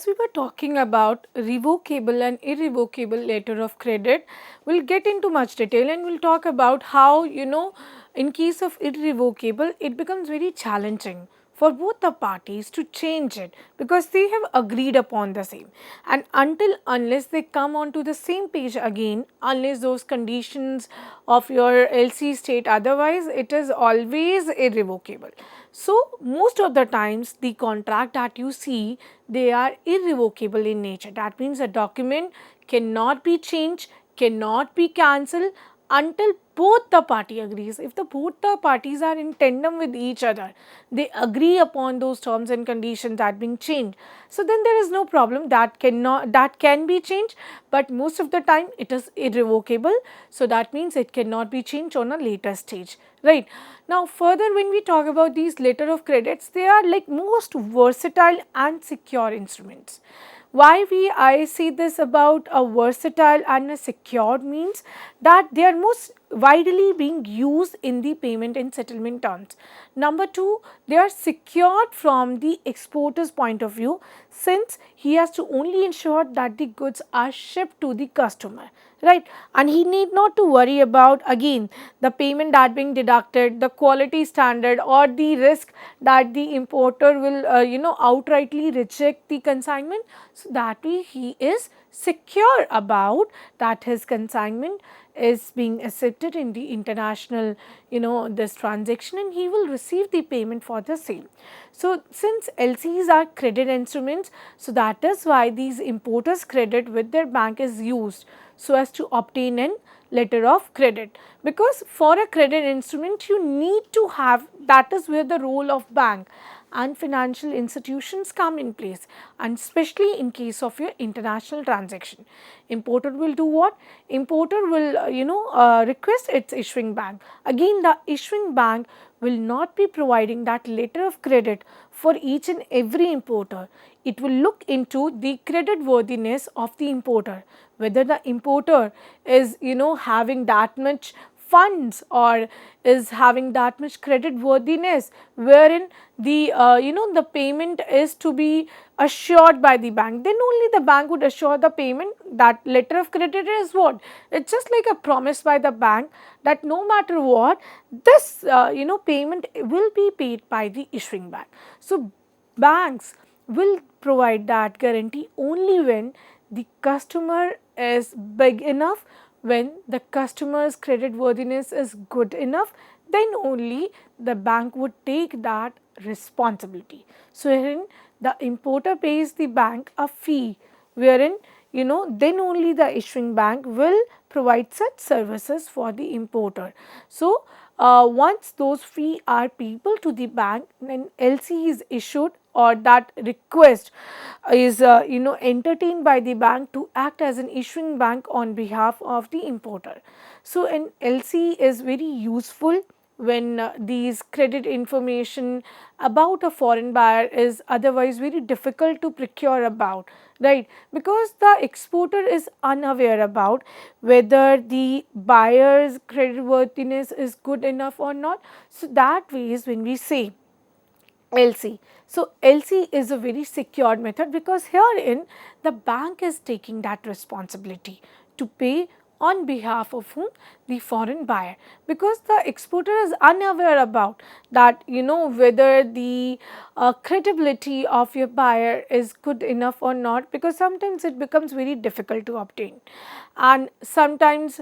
as we were talking about revocable and irrevocable letter of credit, we'll get into much detail and we'll talk about how, in case of irrevocable, it becomes very challenging for both the parties to change it because they have agreed upon the same, and unless they come onto the same page again, unless those conditions of your LC state otherwise, it is always irrevocable. So most of the times the contract that you see, they are irrevocable in nature. That means a document cannot be changed, cannot be cancelled until both the party agrees. If both the parties are in tandem with each other, they agree upon those terms and conditions that being changed, so then there is no problem. That can be changed, but most of the time it is irrevocable. So that means it cannot be changed on a later stage, right? Now further, when we talk about these letter of credits, they are like most versatile and secure instruments. Why I say this about a versatile and a secured means that they are most widely being used in the payment and settlement terms. Number two, they are secured from the exporter's point of view, since he has to only ensure that the goods are shipped to the customer, right, and he need not to worry about again the payment that being deducted, the quality standard, or the risk that the importer will outrightly reject the consignment. So that way he is secure about that his consignment is being accepted in the international this transaction, and he will receive the payment for the same. So since LCs are credit instruments, so that is why these importers credit with their bank is used so as to obtain an letter of credit, because for a credit instrument you need to have, that is where the role of bank and financial institutions come in place, and especially in case of your international transaction. Importer will do what? Importer will request its issuing bank. Again, the issuing bank will not be providing that letter of credit for each and every importer. It will look into the credit worthiness of the importer, whether the importer is having that much funds or is having that much credit worthiness wherein the the payment is to be assured by the bank. Then only the bank would assure the payment. That letter of credit is what? It's just like a promise by the bank that no matter what, this payment will be paid by the issuing bank. So banks will provide that guarantee only when the customer is big enough, when the customer's credit worthiness is good enough, then only the bank would take that responsibility. So herein the importer pays the bank a fee, wherein then only the issuing bank will provide such services for the importer. So once those fees are payable to the bank, then LC is issued, or that request is entertained by the bank to act as an issuing bank on behalf of the importer. So an LC is very useful when these credit information about a foreign buyer is otherwise very difficult to procure about, right, because the exporter is unaware about whether the buyer's credit worthiness is good enough or not. So that way is when we say LC. So LC is a very secured method, because herein the bank is taking that responsibility to pay on behalf of whom? The foreign buyer, because the exporter is unaware about that whether the credibility of your buyer is good enough or not, because sometimes it becomes very difficult to obtain, and sometimes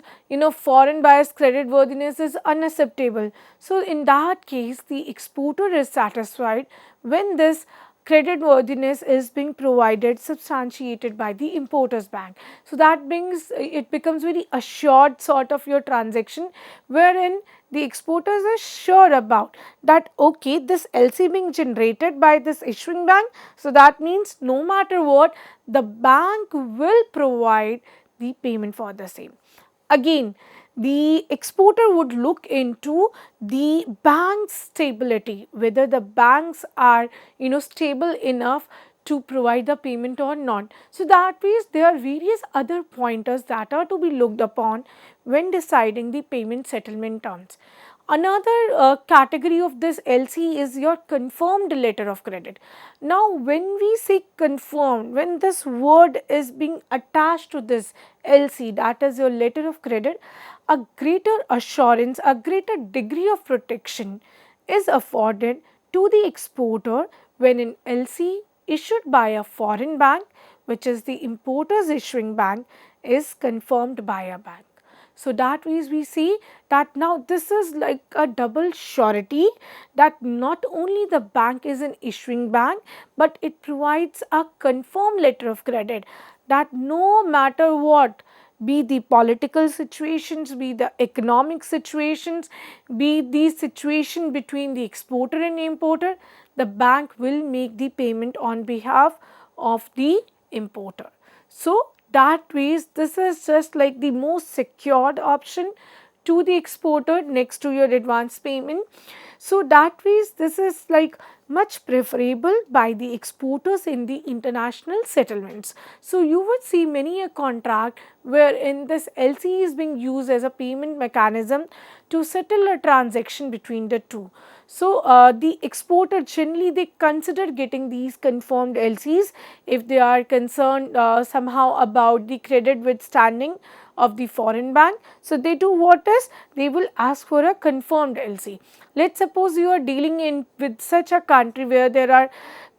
foreign buyers credit worthiness is unacceptable. So in that case the exporter is satisfied when this credit worthiness is being provided, substantiated by the importer's bank. So that brings, it becomes very assured sort of your transaction, wherein the exporters are sure about that, okay, this LC being generated by this issuing bank, so that means no matter what, the bank will provide the payment for the same. Again, the exporter would look into the bank's stability, whether the banks are stable enough to provide the payment or not. So that means there are various other pointers that are to be looked upon when deciding the payment settlement terms. Another category of this LC is your confirmed letter of credit. Now, when we say confirmed, when this word is being attached to this LC, that is your letter of credit, a greater assurance, a greater degree of protection is afforded to the exporter when an LC issued by a foreign bank, which is the importer's issuing bank, is confirmed by a bank. So, that means we see that now this is like a double surety that not only the bank is an issuing bank, but it provides a confirmed letter of credit that no matter what, be the political situations, be the economic situations, be the situation between the exporter and importer, the bank will make the payment on behalf of the importer. So, that ways this is just like the most secured option to the exporter next to your advance payment. So, that ways this is like much preferable by the exporters in the international settlements. So, you would see many a contract wherein this LC is being used as a payment mechanism to settle a transaction between the two. So, the exporter generally they consider getting these confirmed LCs if they are concerned somehow about the credit withstanding of the foreign bank. So, they do what is they will ask for a confirmed LC. Let us suppose you are dealing in with such a country where there are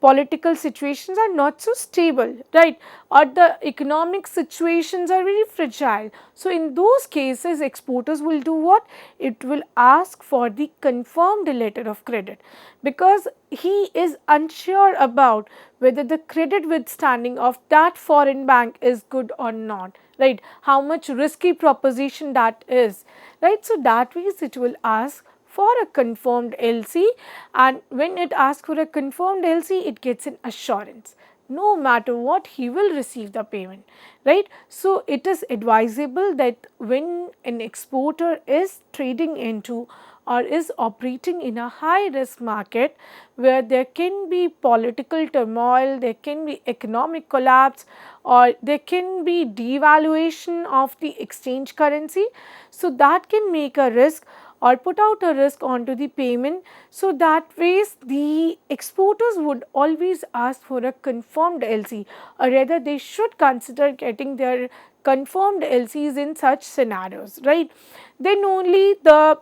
political situations are not so stable, right, or the economic situations are very fragile. So, in those cases exporters will do what? It will ask for the confirmed letter of credit, because he is unsure about whether the credit withstanding of that foreign bank is good or not, right, how much risky proposition that is, right. So, that means it will ask for a confirmed LC, and when it asks for a confirmed LC, it gets an assurance. No matter what, he will receive the payment, right. So, it is advisable that when an exporter is trading into or is operating in a high risk market where there can be political turmoil, there can be economic collapse, or there can be devaluation of the exchange currency. So, that can make a risk or put out a risk onto the payment. So, that ways the exporters would always ask for a confirmed LC, or rather they should consider getting their confirmed LCs in such scenarios, right. Then only the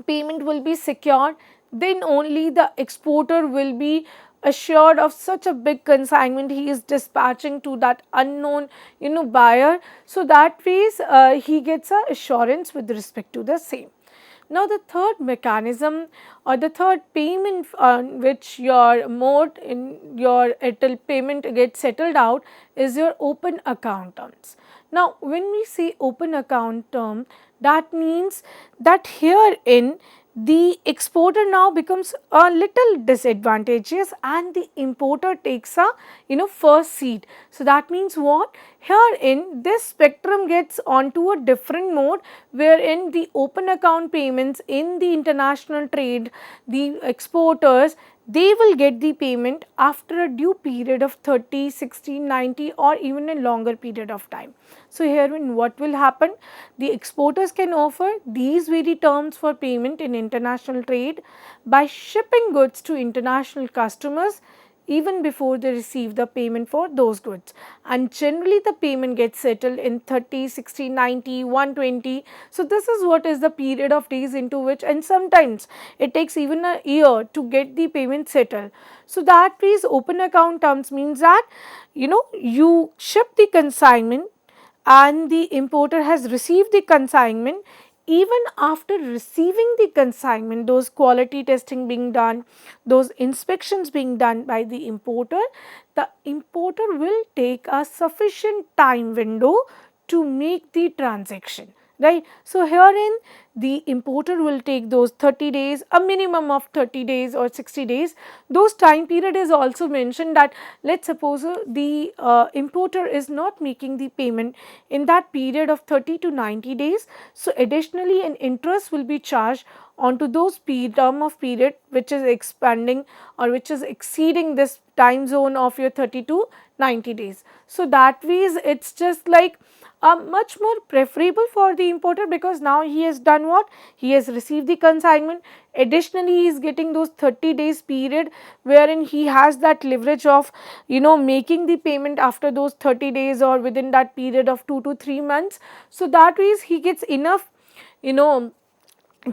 payment will be secured, then only the exporter will be assured of such a big consignment he is dispatching to that unknown buyer. So, that ways he gets a assurance with respect to the same. Now, the third mechanism or the third payment on which your mode in your Airtel payment gets settled out is your open account terms. Now, when we say open account term, that means that herein the exporter now becomes a little disadvantageous and the importer takes a first seat. So, that means what? Herein this spectrum gets onto a different mode wherein the open account payments in the international trade, the exporters, they will get the payment after a due period of 30, 60, 90 or even a longer period of time. So, herein what will happen? The exporters can offer these very terms for payment in international trade by shipping goods to international customers even before they receive the payment for those goods, and generally the payment gets settled in 30, 60, 90, 120. So, this is what is the period of days into which, and sometimes it takes even a year to get the payment settled. So, that means open account terms means that you ship the consignment and the importer has received the consignment. Even after receiving the consignment, those quality testing being done, those inspections being done by the importer will take a sufficient time window to make the transaction, right. So, herein the importer will take those 30 days, a minimum of 30 days or 60 days. Those time period is also mentioned that let us suppose the importer is not making the payment in that period of 30 to 90 days. So, additionally an interest will be charged onto those term of period which is expanding or which is exceeding this time zone of your 30 to 90 days. So, that ways it is just like much more preferable for the importer, because now he has done what? He has received the consignment. Additionally, he is getting those 30 days period wherein he has that leverage of making the payment after those 30 days or within that period of 2 to 3 months. So that ways he gets enough you know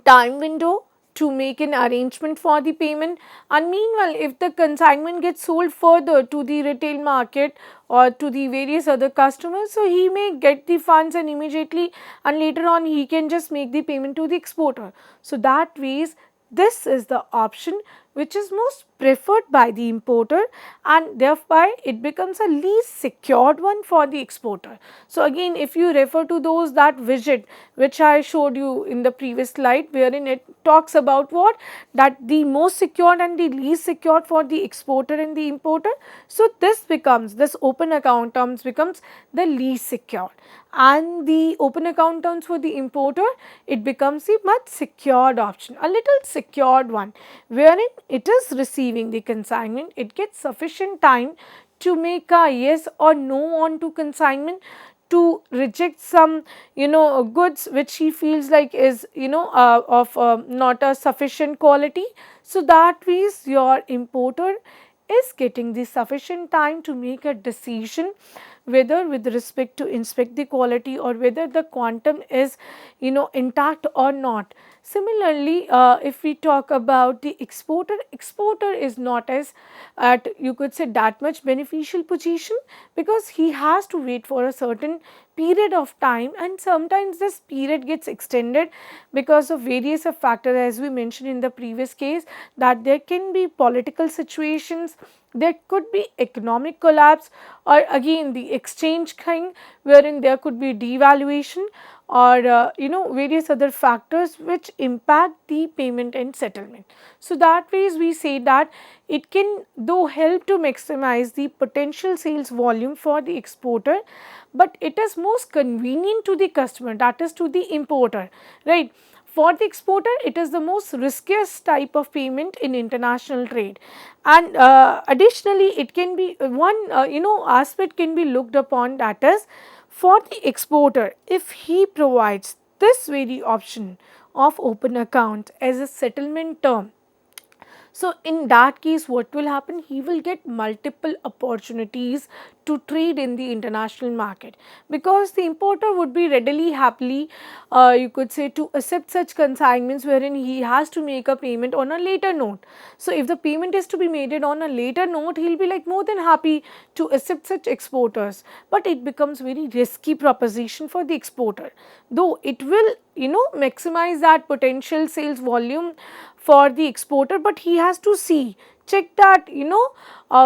time window to make an arrangement for the payment. And meanwhile, if the consignment gets sold further to the retail market or to the various other customers, so he may get the funds and immediately, and later on he can just make the payment to the exporter. So that ways, this is the option which is most preferred by the importer, and thereby it becomes a least secured one for the exporter. So again, if you refer to those that widget which I showed you in the previous slide, wherein it talks about what, that the most secured and the least secured for the exporter and the importer. So this open account terms becomes the least secured, and the open account terms for the importer, it becomes the much secured option, a little secured one, wherein it is receiving the consignment, it gets sufficient time to make a yes or no on to consignment, to reject some goods which he feels like is of not a sufficient quality. So that ways your importer is getting the sufficient time to make a decision whether with respect to inspect the quality or whether the quantum is intact or not. Similarly, if we talk about the exporter is not as at, you could say, that much beneficial position, because he has to wait for a certain period of time, and sometimes this period gets extended because of various factors, as we mentioned in the previous case, that there can be political situations, there could be economic collapse, or again the exchange thing wherein there could be devaluation, or various other factors which impact the payment and settlement. So that ways we say that it can though help to maximize the potential sales volume for the exporter, but it is most convenient to the customer, that is to the importer, right. For the exporter, it is the most riskiest type of payment in international trade, and additionally it can be one aspect can be looked upon, that is for the exporter, if he provides this very option of open account as a settlement term. So in that case, what will happen? He will get multiple opportunities to trade in the international market, because the importer would be readily happily you could say to accept such consignments wherein he has to make a payment on a later note. So if the payment is to be made on a later note, he will be like more than happy to accept such exporters, but it becomes very risky proposition for the exporter, though it will maximize that potential sales volume for the exporter, but he has to check that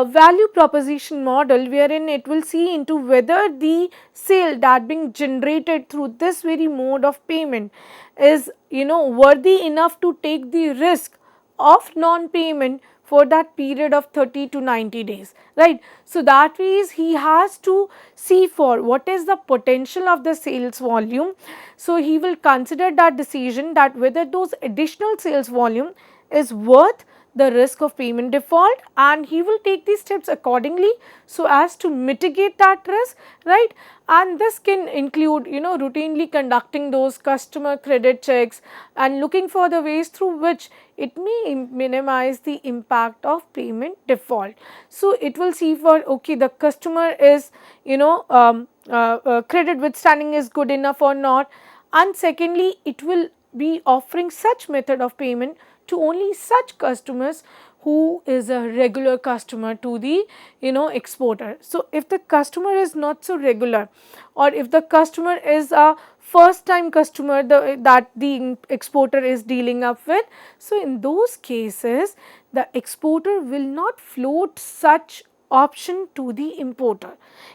value proposition model, wherein it will see into whether the sale that being generated through this very mode of payment is worthy enough to take the risk of non-payment for that period of 30 to 90 days, right. So that means he has to see for what is the potential of the sales volume. So he will consider that decision, that whether those additional sales volume is worth the risk of payment default, and he will take these steps accordingly so as to mitigate that risk, right. And this can include routinely conducting those customer credit checks and looking for the ways through which it may minimize the impact of payment default. So it will see for, okay, the customer is credit withstanding is good enough or not, and secondly it will be offering such method of payment to only such customers who is a regular customer to the exporter. So if the customer is not so regular, or if the customer is a first time customer that the exporter is dealing up with, so in those cases the exporter will not float such option to the importer.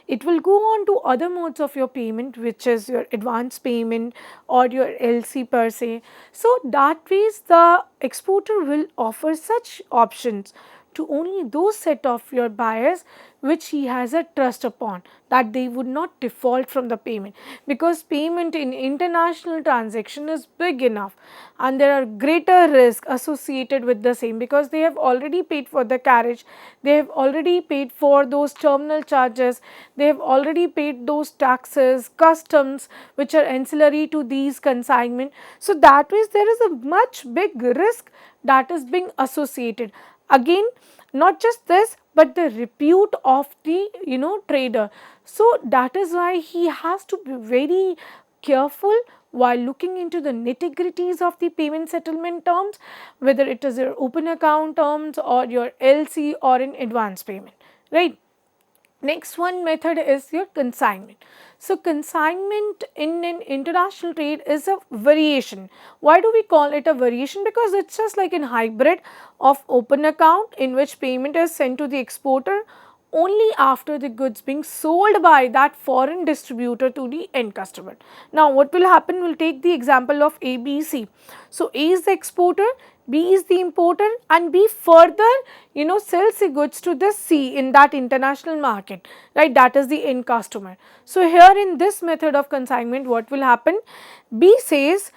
It will go on to other modes of your payment, which is your advance payment or your LC per se. So that ways the exporter will offer such options to only those set of your buyers which he has a trust upon, that they would not default from the payment, because payment in international transaction is big enough and there are greater risk associated with the same, because they have already paid for the carriage, they have already paid for those terminal charges, they have already paid those taxes, customs which are ancillary to these consignment. So that means there is a much big risk that is being associated. Again, not just this, but the repute of the trader. So that is why he has to be very careful while looking into the nitty-gritties of the payment settlement terms, whether it is your open account terms or your LC or in advance payment, right. Next one method is your consignment. So consignment in an international trade is a variation. Why do we call it a variation? Because it's just like a hybrid of open account in which payment is sent to the exporter only after the goods being sold by that foreign distributor to the end customer. Now what will happen, we will take the example of A, B, C. So A is the exporter, B is the importer, and B further sells the goods to the C in that international market, right, that is the end customer. So here in this method of consignment, what will happen, B says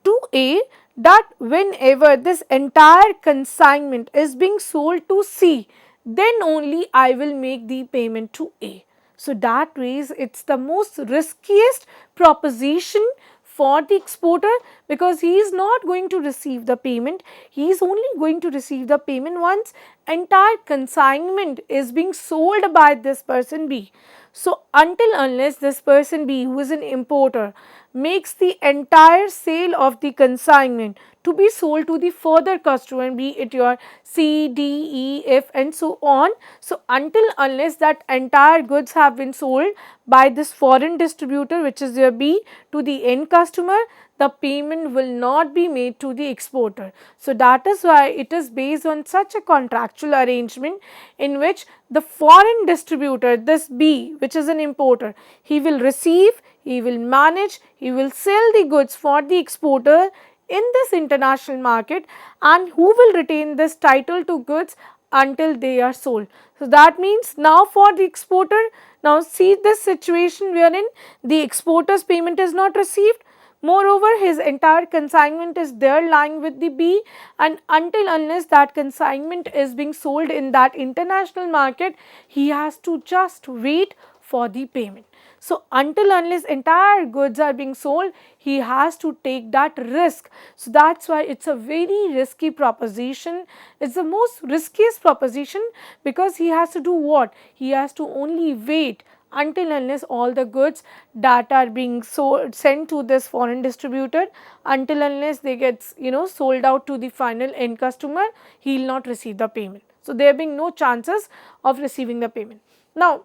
to A that whenever this entire consignment is being sold to C, then only I will make the payment to A. So that ways it's the most riskiest proposition for the exporter, because he is not going to receive the payment, he is only going to receive the payment once entire consignment is being sold by this person B. So until unless this person B, who is an importer, makes the entire sale of the consignment to be sold to the further customer, be it your C, D, E, F and so on. So until unless that entire goods have been sold by this foreign distributor, which is your B, to the end customer, the payment will not be made to the exporter. So that is why it is based on such a contractual arrangement in which the foreign distributor, this B, which is an importer, he will receive, he will manage, he will sell the goods for the exporter in this international market, and who will retain this title to goods until they are sold. So that means now for the exporter, now see this situation wherein the exporter's payment is not received. Moreover, his entire consignment is there lying with the B, and until unless that consignment is being sold in that international market, he has to just wait for the payment. So until unless entire goods are being sold, he has to take that risk. So that's why it's a very risky proposition. It's the most riskiest proposition, because he has to do what? He has to only wait until unless all the goods that are being sold, sent to this foreign distributor, until unless they get sold out to the final end customer, he will not receive the payment. So there being no chances of receiving the payment. Now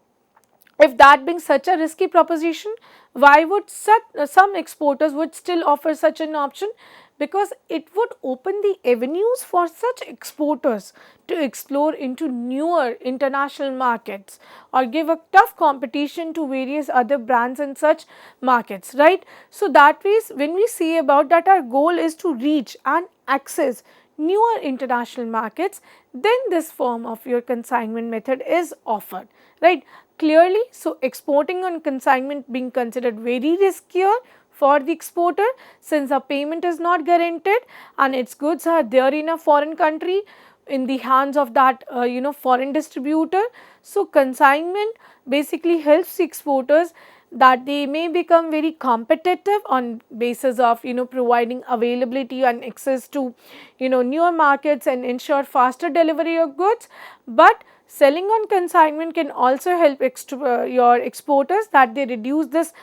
if that being such a risky proposition, why would some exporters would still offer such an option? Because it would open the avenues for such exporters to explore into newer international markets or give a tough competition to various other brands in such markets, right. So that means when we say about that our goal is to reach and access newer international markets, then this form of your consignment method is offered, right. Clearly, so exporting on consignment being considered very riskier for the exporter, since a payment is not guaranteed and its goods are there in a foreign country in the hands of that foreign distributor. So consignment basically helps the exporters that they may become very competitive on basis of providing availability and access to newer markets and ensure faster delivery of goods. But selling on consignment can also help your exporters that they reduce this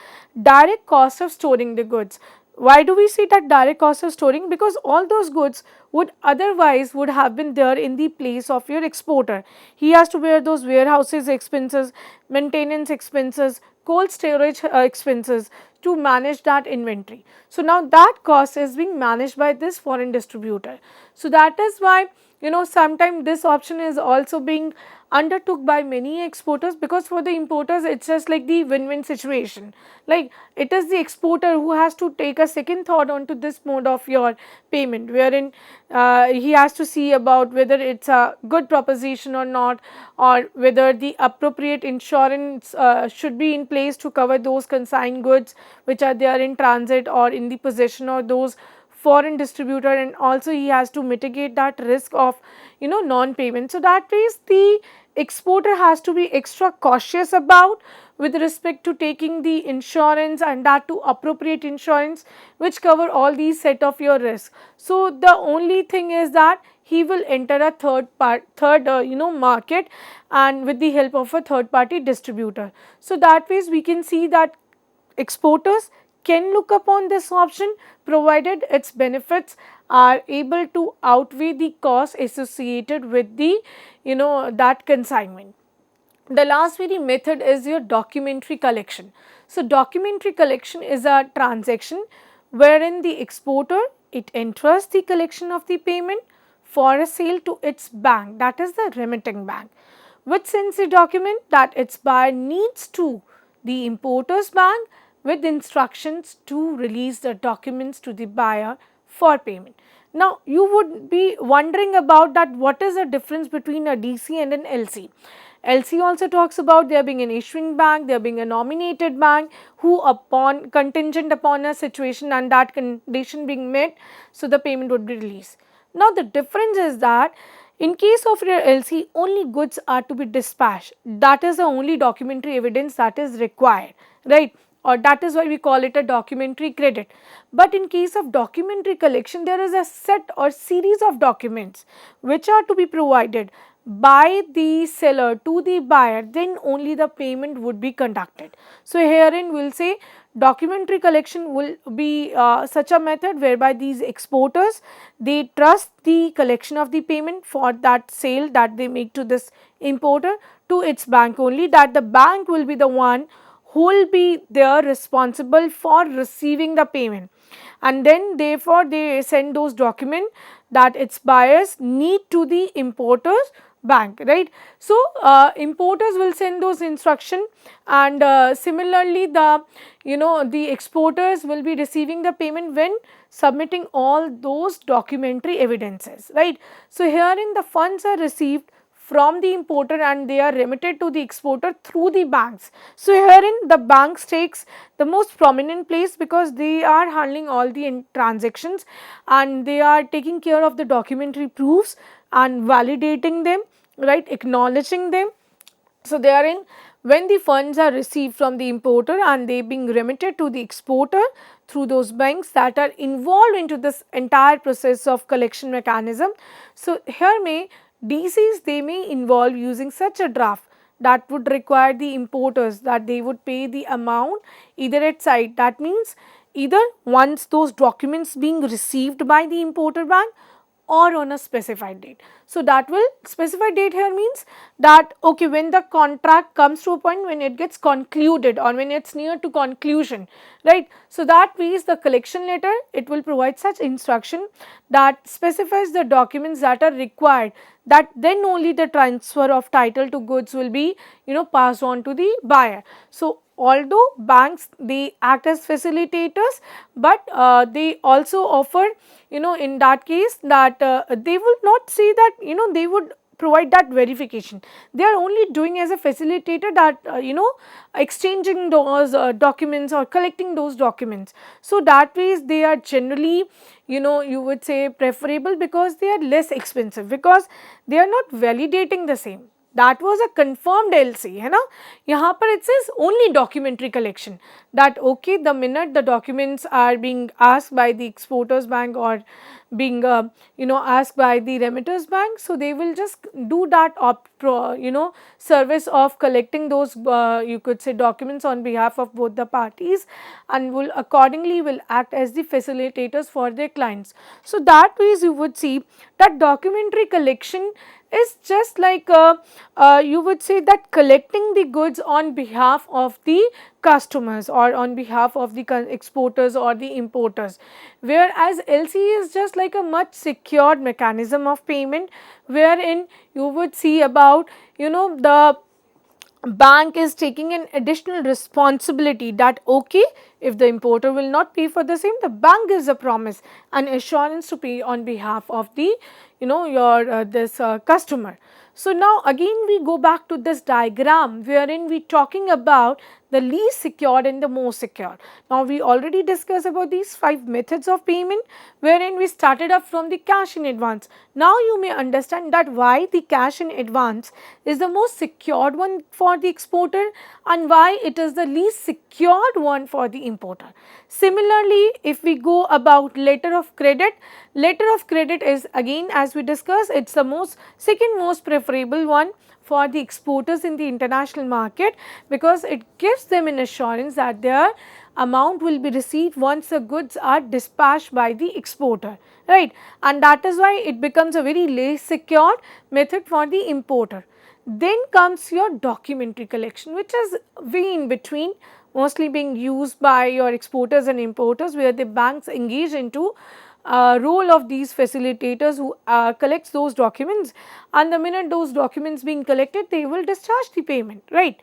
direct cost of storing the goods. Why do we see that direct cost of storing? Because all those goods would otherwise would have been there in the place of your exporter. He has to bear those warehouses expenses, maintenance expenses, cold storage expenses to manage that inventory. So now that cost is being managed by this foreign distributor. So that is why sometimes this option is also being undertook by many exporters, because for the importers it's just like the win-win situation. Like, it is the exporter who has to take a second thought onto this mode of your payment, wherein he has to see about whether it's a good proposition or not, or whether the appropriate insurance should be in place to cover those consigned goods which are there in transit or in the possession of those foreign distributor, and also he has to mitigate that risk of non-payment. So that means the exporter has to be extra cautious about with respect to taking the insurance, and that to appropriate insurance which cover all these set of your risks. So the only thing is that he will enter a third market, and with the help of a third party distributor. So that ways we can see that exporters can look upon this option, provided its benefits are able to outweigh the cost associated with the that consignment. The last very method is your documentary collection. So documentary collection is a transaction wherein the exporter, it entrusts the collection of the payment for a sale to its bank, that is the remitting bank, which sends the document that its buyer needs to the importer's bank with instructions to release the documents to the buyer for payment. Now, you would be wondering about that what is the difference between a DC and an LC. LC also talks about there being an issuing bank, there being a nominated bank who upon contingent upon a situation and that condition being met, so the payment would be released. Now, the difference is that in case of your LC, only goods are to be dispatched. That is the only documentary evidence that is required, right? Or that is why we call it a documentary credit. But in case of documentary collection, there is a set or series of documents which are to be provided by the seller to the buyer, then only the payment would be conducted. So herein we will say documentary collection will be such a method whereby these exporters, they trust the collection of the payment for that sale that they make to this importer to its bank only, that the bank will be the one who will be there responsible for receiving the payment, and then therefore they send those documents that its buyers need to the importer's bank, right. So importers will send those instruction, and similarly the exporters will be receiving the payment when submitting all those documentary evidences, right. So herein the funds are received from the importer and they are remitted to the exporter through the banks. So herein the banks takes the most prominent place, because they are handling all the transactions and they are taking care of the documentary proofs and validating them, right, acknowledging them. So therein, when the funds are received from the importer and they being remitted to the exporter through those banks that are involved into this entire process of collection mechanism. So here may DCs, they may involve using such a draft that would require the importers that they would pay the amount either at site. That means either once those documents being received by the importer bank or on a specified date. So that will specified date here means that okay, when the contract comes to a point when it gets concluded or when it is near to conclusion, right. So that means the collection letter, it will provide such instruction that specifies the documents that are required, that then only the transfer of title to goods will be passed on to the buyer. So although banks, they act as facilitators, but they also offer in that case that they will not say that they would provide that verification. They are only doing as a facilitator that exchanging those documents or collecting those documents. So that ways they are generally you would say preferable, because they are less expensive, because they are not validating the same. That was a confirmed LC, है ना. यहाँ पर it says only documentary collection, that okay, the minute the documents are being asked by the exporters bank or being asked by the remitters bank, so they will just do that service of collecting those you could say documents on behalf of both the parties, and will accordingly will act as the facilitators for their clients. So that ways you would see that documentary collection is just like you would say that collecting the goods on behalf of the customers or on behalf of the exporters or the importers, whereas LC is just like a much secured mechanism of payment, wherein you would see about the bank is taking an additional responsibility that okay, if the importer will not pay for the same, the bank gives a promise and assurance to pay on behalf of the your this customer. So now again we go back to this diagram wherein we talking about the least secured and the most secured. Now we already discussed about these 5 methods of payment wherein we started up from the cash in advance. Now you may understand that why the cash in advance is the most secured one for the exporter and why it is the least secured one for the importer. Similarly, if we go about letter of credit is again, as we discussed, it is the second most preferable one for the exporters in the international market, because it gives them an assurance that their amount will be received once the goods are dispatched by the exporter, right, and that is why it becomes a very less secured method for the importer. Then comes your documentary collection, which is way in between, mostly being used by your exporters and importers, where the banks engage into role of these facilitators who collects those documents, and the minute those documents being collected, they will discharge the payment, right.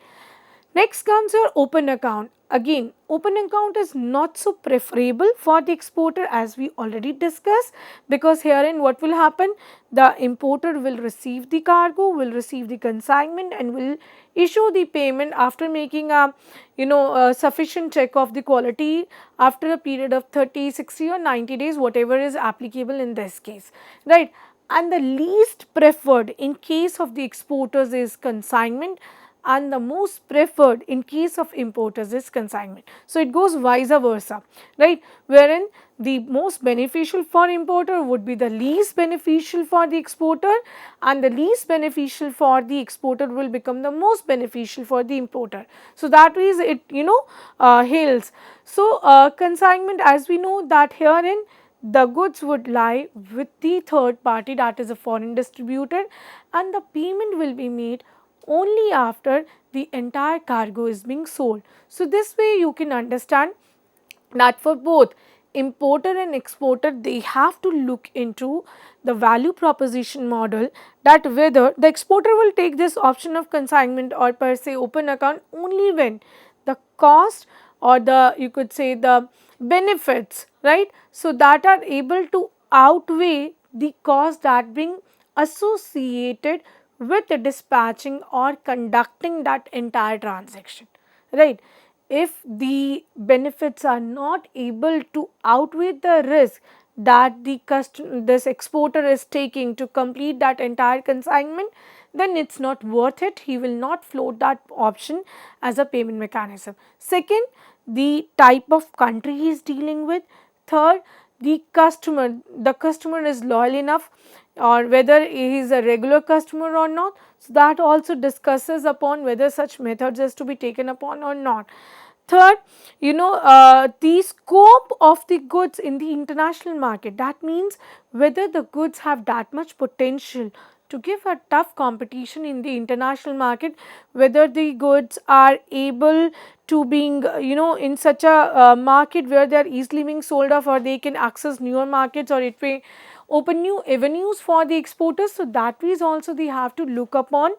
Next comes your open account. Again, open account is not so preferable for the exporter, as we already discussed, because herein what will happen, the importer will receive the cargo, will receive the consignment and will issue the payment after making a a sufficient check of the quality after a period of 30, 60 or 90 days, whatever is applicable in this case, right. And the least preferred in case of the exporters is consignment, and the most preferred in case of importers is consignment. So it goes vice versa, right, wherein the most beneficial for importer would be the least beneficial for the exporter, and the least beneficial for the exporter will become the most beneficial for the importer. So that is it hails. So consignment, as we know that herein the goods would lie with the third party, that is a foreign distributor, and the payment will be made only after the entire cargo is being sold. So this way you can understand that for both importer and exporter, they have to look into the value proposition model, that whether the exporter will take this option of consignment or per se open account only when the cost or the, you could say, the benefits, right, so that are able to outweigh the cost that being associated with the dispatching or conducting that entire transaction, right. If the benefits are not able to outweigh the risk that this exporter is taking to complete that entire consignment, then it is not worth it. He will not float that option as a payment mechanism. Second, the type of country he is dealing with. Third, the customer is loyal enough, or whether he is a regular customer or not. So that also discusses upon whether such methods is to be taken upon or not. Third, the scope of the goods in the international market, that means whether the goods have that much potential to give a tough competition in the international market, whether the goods are able to being in such a market where they are easily being sold off, or they can access newer markets, or it may open new avenues for the exporters. So that is also they have to look upon,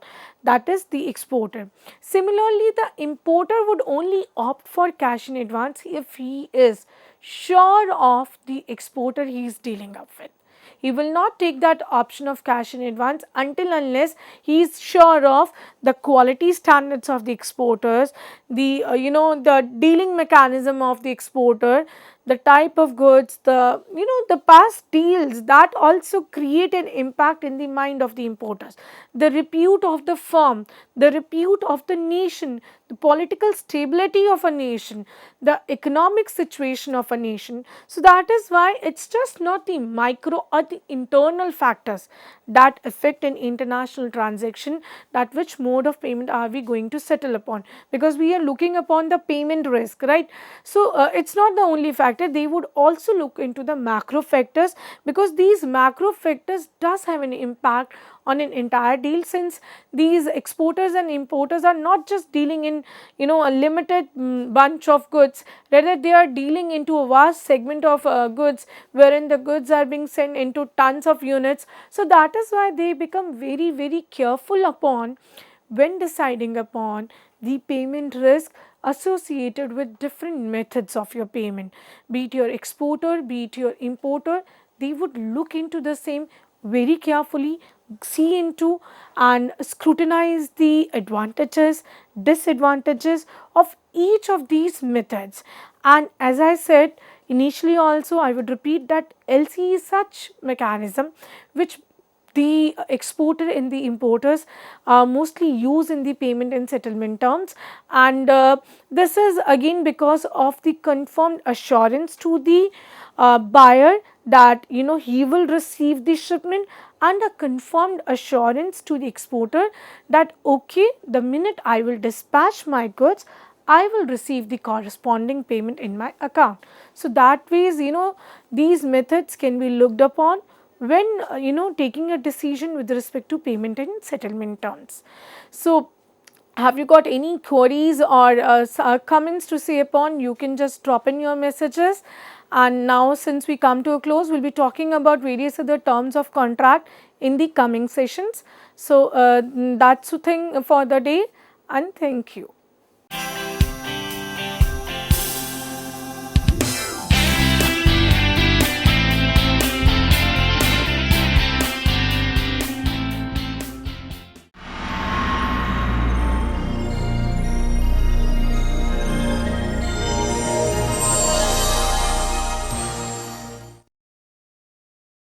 that is the exporter. Similarly, the importer would only opt for cash in advance if he is sure of the exporter he is dealing up with. He will not take that option of cash in advance until unless he is sure of the quality standards of the exporters, the the dealing mechanism of the exporter, the type of goods, the past deals that also create an impact in the mind of the importers, the repute of the firm, the repute of the nation, the political stability of a nation, the economic situation of a nation. So that is why it's just not the micro or the internal factors that affect an international transaction, that which mode of payment are we going to settle upon, because we are looking upon the payment risk, right. So it's not the only factor. factor, they would also look into the macro factors, because these macro factors does have an impact on an entire deal, since these exporters and importers are not just dealing in a limited bunch of goods, rather they are dealing into a vast segment of goods, wherein the goods are being sent into tons of units. So that is why they become very, very careful upon when deciding upon the payment risk associated with different methods of your payment, be it your exporter, be it your importer. They would look into the same very carefully, see into and scrutinize the advantages, disadvantages of each of these methods. And as I said initially also, I would repeat that LC is such mechanism which the exporter and the importers mostly use in the payment and settlement terms, and this is again because of the confirmed assurance to the buyer that he will receive the shipment, and a confirmed assurance to the exporter that okay, the minute I will dispatch my goods, I will receive the corresponding payment in my account. So that ways these methods can be looked upon when taking a decision with respect to payment and settlement terms. So have you got any queries or comments to say upon? You can just drop in your messages. And now since we come to a close, we will be talking about various other terms of contract in the coming sessions. So that's the thing for the day, and thank you.